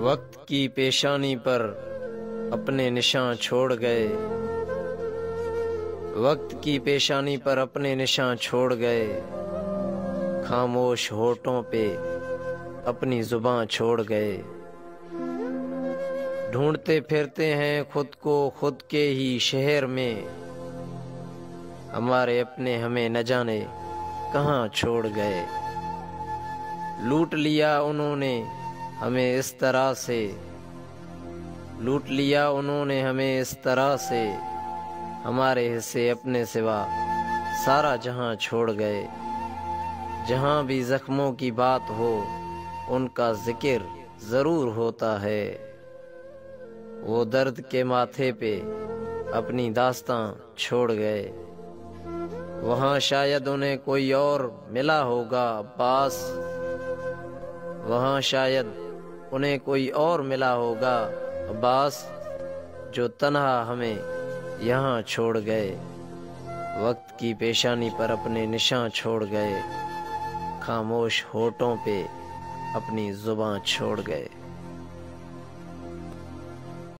وقت کی پیشانی پر اپنے نشان چھوڑ گئے، وقت کی پیشانی پر اپنے نشان چھوڑ گئے، خاموش ہونٹوں پہ اپنی زباں چھوڑ گئے۔ ڈھونڈتے پھرتے ہیں خود کو خود کے ہی شہر میں، ہمارے اپنے ہمیں نہ جانے کہاں چھوڑ گئے۔ لوٹ لیا انہوں نے ہمیں اس طرح سے، لوٹ لیا انہوں نے ہمیں اس طرح سے، ہمارے حصے اپنے سوا سارا جہاں چھوڑ گئے۔ جہاں بھی زخموں کی بات ہو ان کا ذکر ضرور ہوتا ہے، وہ درد کے ماتھے پہ اپنی داستاں چھوڑ گئے۔ وہاں شاید انہیں کوئی اور ملا ہوگا عباس، وہاں شاید انہیں کوئی اور ملا ہوگا عباس، جو تنہا ہمیں یہاں چھوڑ گئے۔ وقت کی پیشانی پر اپنے نشان چھوڑ گئے، خاموش ہونٹوں پہ اپنی زباں چھوڑ گئے۔